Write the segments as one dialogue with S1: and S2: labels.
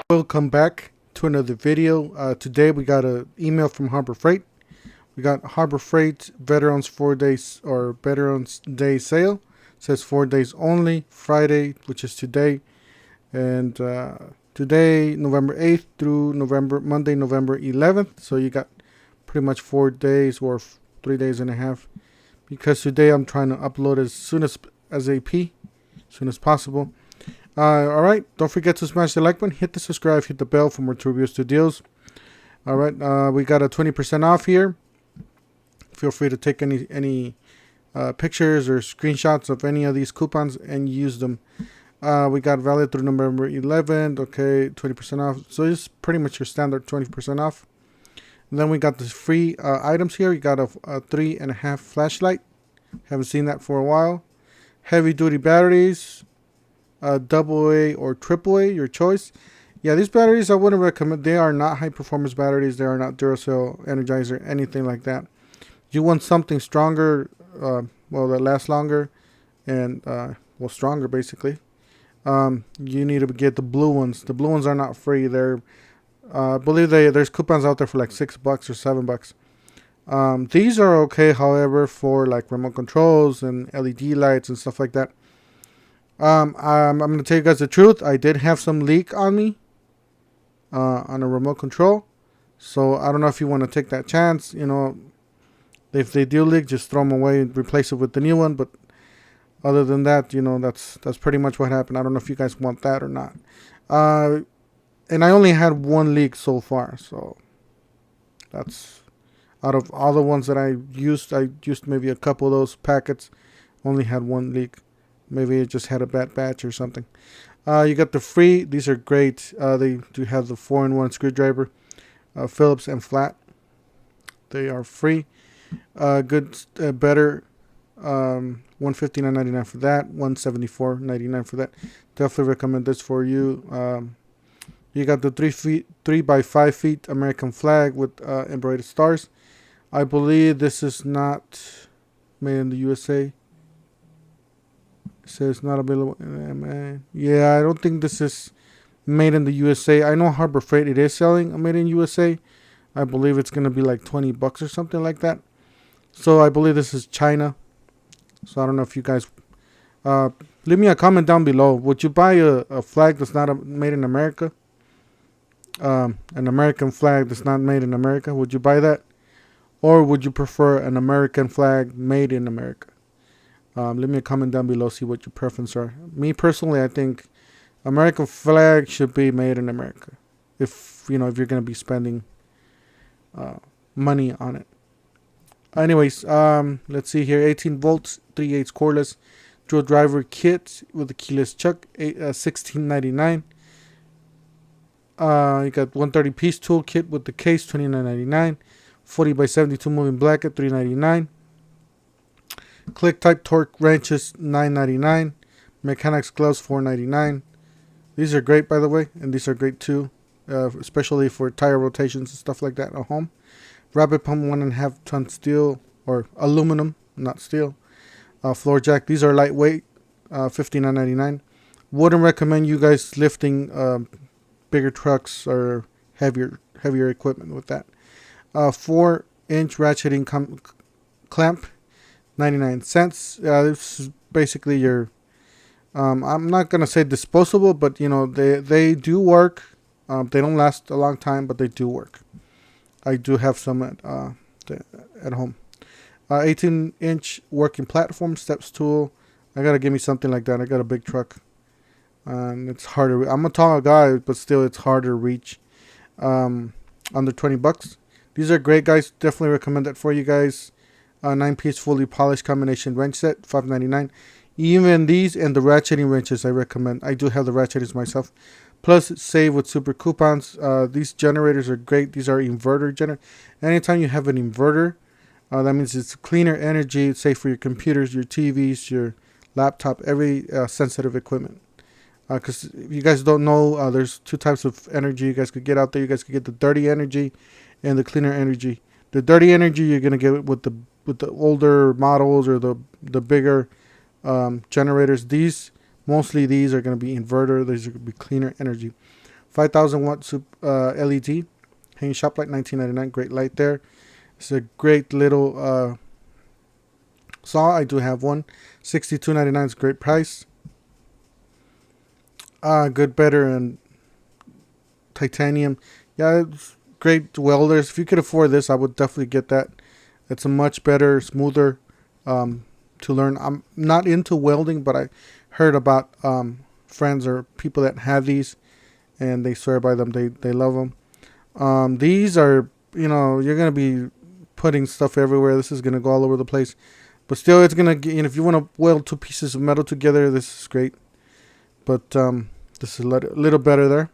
S1: Welcome back to another video. Today we got an email from Harbor Freight. We got Harbor Freight Veterans 4 days or Veterans Day sale. It says 4 days only. Friday, which is today, and today November 8th through Monday November 11th. So you got pretty much 4 days or 3 days and a half. Because today I'm trying to upload as soon as soon as possible. Alright, don't forget to smash the like button, hit the subscribe, hit the bell for more reviews to deals. Alright, we got a 20% off here. Feel free to take any pictures or screenshots of any of these coupons and use them. We got valid through November 11th. Okay, 20% off. So it's pretty much your standard 20% off. And then we got the free items here. You got a 3.5 flashlight. Haven't seen that for a while. Heavy duty batteries. AA or AAA, your choice. Yeah, these batteries I wouldn't recommend. They are not high performance batteries. They are not Duracell, Energizer, anything like that. You want something stronger, well, that lasts longer and well, stronger basically. You need to get the blue ones. The blue ones are not free. They're I believe there's coupons out there for like $6 or $7. These are okay, however, for like remote controls and LED lights and stuff like that. I'm gonna tell you guys the truth. I did have some leak on me on a remote control, so I don't know if you want to take that chance. You know, if they do leak, just throw them away and replace it with the new one. But other than that, you know, that's pretty much what happened. I don't know if you guys want that or not. And I only had one leak so far, so that's out of all the ones that I used maybe a couple of those packets. Only had one leak. Maybe it just had a bad batch or something. You got the free. These are great. They do have the 4-in-1 screwdriver, Phillips and flat. They are free. Good, better. $159.99 for that. $174.99 for that. Definitely recommend this for you. You got the 3 by 5 feet American flag with embroidered stars. I believe this is not made in the USA. It says not available. Yeah, I don't think this is made in the USA. I know Harbor Freight, it is selling a made in USA. I believe it's going to be like $20 or something like that. So I believe this is China. So I don't know if you guys... leave me a comment down below. Would you buy a flag that's not made in America? An American flag that's not made in America. Would you buy that? Or would you prefer an American flag made in America? Leave me a comment down below, see what your preferences are. Me personally, I think American flag should be made in America. If you're going to be spending money on it. Anyways, let's see here. 18 volts, 3/8 cordless, dual driver kit with a keyless chuck, $16.99. You got 130-piece tool kit with the case, $29.99. 40 by 72 moving bracket, $3.99. Click type torque wrenches, $9.99. Mechanics gloves, $4.99. These are great, by the way, and these are great too, especially for tire rotations and stuff like that at home. Rapid pump 1.5 ton steel or aluminum, not steel. Floor jack. These are lightweight, $59.99. Wouldn't recommend you guys lifting bigger trucks or heavier equipment with that. 4-inch ratcheting clamp, 99 cents. This is basically your I'm not gonna say disposable, but you know, they do work. They don't last a long time, but they do work. I do have some at home. 18-inch working platform, steps tool. I gotta give me something like that. I got a big truck, and it's harder. I'm a tall guy, but still it's harder to reach. Under $20. These are great, guys. Definitely recommend that for you guys. 9-piece fully polished combination wrench set, $5.99. Even these and the ratcheting wrenches I recommend. I do have the ratchetings myself. Plus save with super coupons. These generators are great. These are inverter generators. Anytime you have an inverter, that means it's cleaner energy. It's safe for your computers, your TVs, your laptop, every sensitive equipment. Because if you guys don't know, there's two types of energy you guys could get out there. You guys could get the dirty energy and the cleaner energy. The dirty energy you're gonna get with the older models or the bigger generators. Mostly these are gonna be inverter. These are gonna be cleaner energy. 5000 watt LED. Hanging shop light, $19.99. Great light there. It's a great little saw. I do have one. $62.99 is a great price. Good, better, and titanium. Yeah, it's great welders. If you could afford this, I would definitely get that. It's a much better, smoother to learn. I'm not into welding, but I heard about friends or people that have these, and they swear by them. They love them. These are, you're gonna be putting stuff everywhere. This is gonna go all over the place, but still, it's gonna. If you want to weld two pieces of metal together, this is great. But this is a little better there.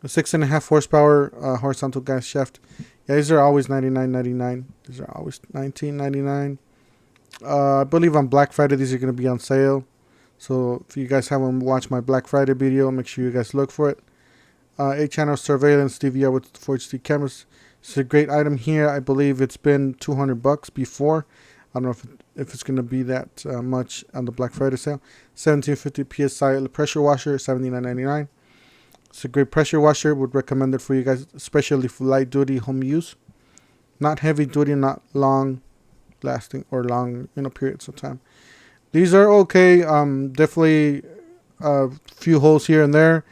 S1: A 6.5 horsepower horizontal gas shaft. Yeah, these are always $99.99. These are always $19.99. I believe on Black Friday these are gonna be on sale. So if you guys haven't watched my Black Friday video, make sure you guys look for it. 8-channel surveillance DVR with 4HD cameras. It's a great item here. I believe it's been $200 before. I don't know if it's going to be that much on the Black Friday sale. 1750 psi pressure washer, $79.99. It's a great pressure washer. Would recommend it for you guys, especially for light duty home use. Not heavy duty, not long lasting or long periods of time. These are okay. Definitely a few holes here and there.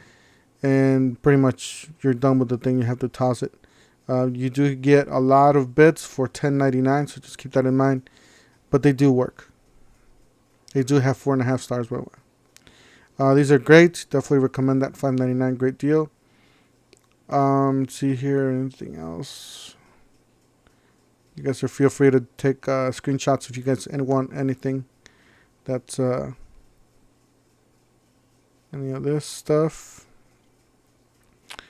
S1: And pretty much you're done with the thing. You have to toss it. You do get a lot of bits for $10.99, so just keep that in mind. But they do work. They do have 4.5 stars. By the way, these are great. Definitely recommend that. $5.99, great deal. Let's see here, anything else? You guys are feel free to take screenshots if you guys want anything. That's any of this stuff.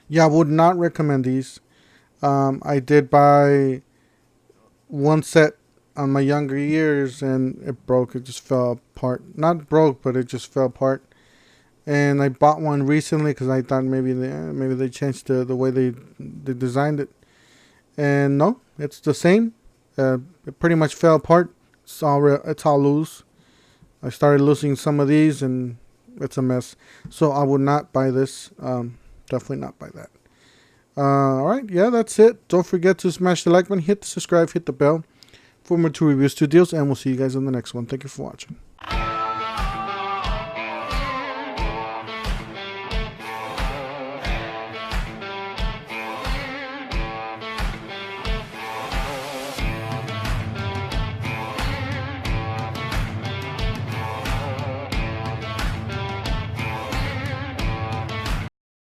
S1: Yeah, I would not recommend these. I did buy one set on my younger years and it broke. It just fell apart. Not broke, but it just fell apart. And I bought one recently because I thought maybe they changed the way they designed it. And no, it's the same. It pretty much fell apart. It's all loose. I started losing some of these and it's a mess. So I would not buy this. Definitely not buy that. Alright, yeah, that's it. Don't forget to smash the like button, hit the subscribe, hit the bell for more 2 reviews, 2 deals, and we'll see you guys in the next one. Thank you for watching.